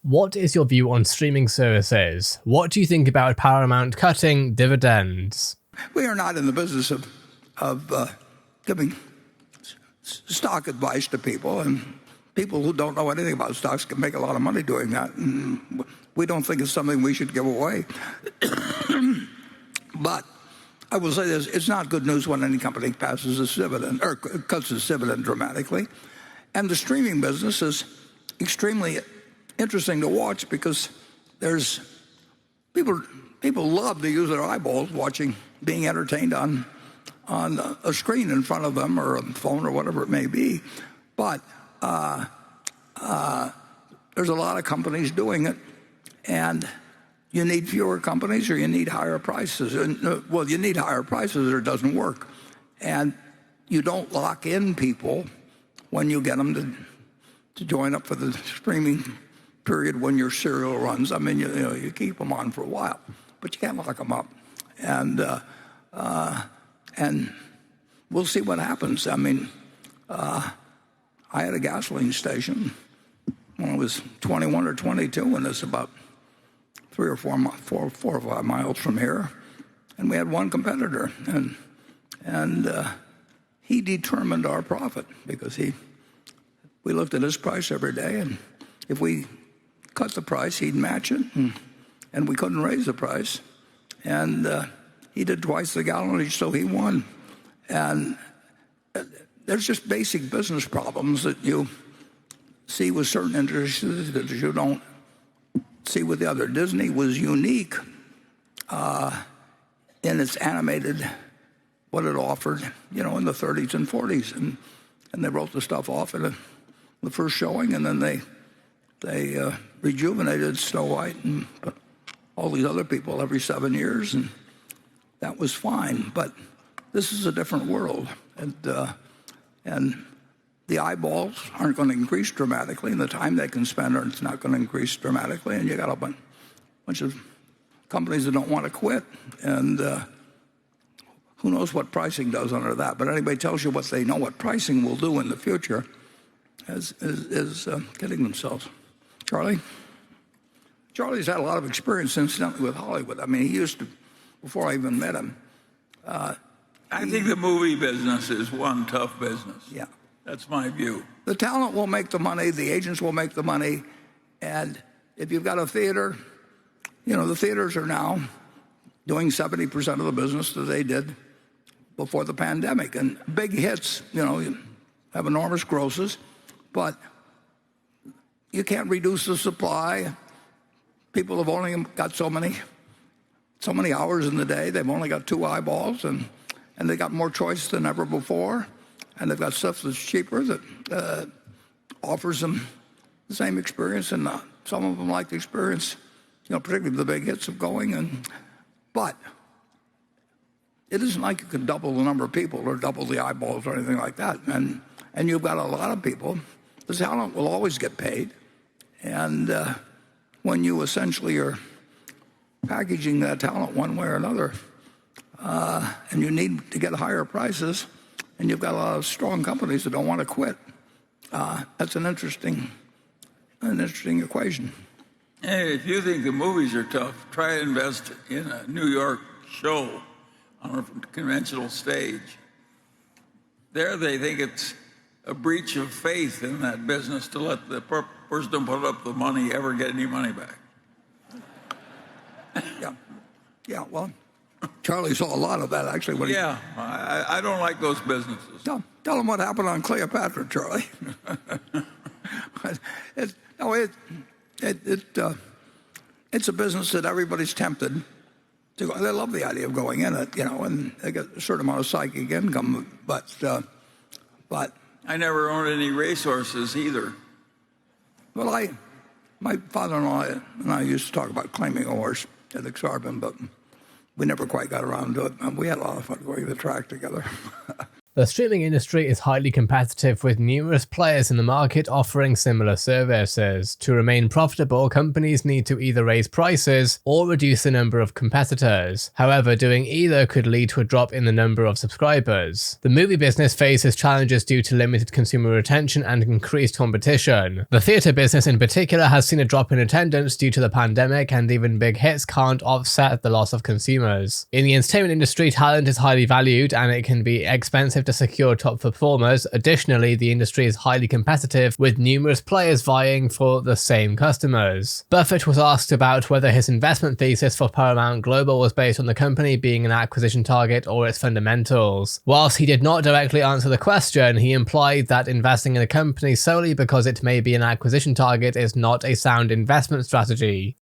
What is your view on streaming services? What do you think about Paramount cutting dividends? We are not in the business of giving stock advice to people, and people who don't know anything about stocks can make a lot of money doing that. And we don't think it's something we should give away. But I will say this: it's not good news when any company passes its dividend or cuts its dividend dramatically. And the streaming business is extremely interesting to watch because there's people love to use their eyeballs watching, being entertained on a screen in front of them or a phone or whatever it may be. But there's a lot of companies doing it, and you need fewer companies or you need higher prices. Well, you need higher prices or it doesn't work. And you don't lock in people when you get them to join up for the streaming period when your serial runs. I mean, you keep them on for a while, but you can't lock them up. And we'll see what happens. I mean, I had a gasoline station when I was 21 or 22, and it's about 4 or 5 miles from here, and we had one competitor, and he determined our profit because we looked at his price every day, and if we cut the price, he'd match it, and we couldn't raise the price, and he did twice the gallonage, so he won. And there's just basic business problems that you see with certain industries that you don't see with the other. Disney was unique in its animated, what it offered, in the 30s and 40s, and they wrote the stuff off in the first showing, and then they rejuvenated Snow White and all these other people every 7 years, and that was fine. But this is a different world, and the eyeballs aren't going to increase dramatically, and the time they can spend it's not going to increase dramatically, and you got a bunch of companies that don't want to quit, and who knows what pricing does under that. But anybody tells you what they know what pricing will do in the future is kidding themselves. Charlie's had a lot of experience, incidentally, with Hollywood. I mean, he used to, before I even met him. I think the movie business is one tough business. Yeah. That's my view. The talent will make the money, the agents will make the money, and if you've got a theater, the theaters are now doing 70% of the business that they did before the pandemic. And big hits, have enormous grosses, but you can't reduce the supply. People have only got so many hours in the day. They've only got 2 eyeballs, and they got more choice than ever before. And they've got stuff that's cheaper that offers them the same experience. And some of them like the experience, particularly the big hits of going. But it isn't like you can double the number of people or double the eyeballs or anything like that. And you've got a lot of people. The talent will always get paid. And when you essentially are packaging that talent one way or another, and you need to get higher prices, and you've got a lot of strong companies that don't want to quit, that's an interesting equation. Hey, if you think the movies are tough, try to invest in a New York show on a conventional stage. There they think it's a breach of faith in that business to let the person put up the money ever get any money back. Yeah. Well, Charlie saw a lot of that actually. I don't like those businesses. Tell him what happened on Cleopatra, Charlie. It's a business that everybody's tempted to go. They love the idea of going in it, and they get a certain amount of psychic income. But I never owned any racehorses either. Well, my father-in-law and I used to talk about claiming a horse at Exarban, but we never quite got around to it. We had a lot of fun going to the track together. The streaming industry is highly competitive with numerous players in the market offering similar services. To remain profitable, companies need to either raise prices or reduce the number of competitors. However, doing either could lead to a drop in the number of subscribers. The movie business faces challenges due to limited consumer retention and increased competition. The theatre business in particular has seen a drop in attendance due to the pandemic, and even big hits can't offset the loss of consumers. In the entertainment industry, talent is highly valued and it can be expensive to secure top performers. Additionally, the industry is highly competitive with numerous players vying for the same customers. Buffett was asked about whether his investment thesis for Paramount Global was based on the company being an acquisition target or its fundamentals. Whilst he did not directly answer the question, he implied that investing in a company solely because it may be an acquisition target is not a sound investment strategy.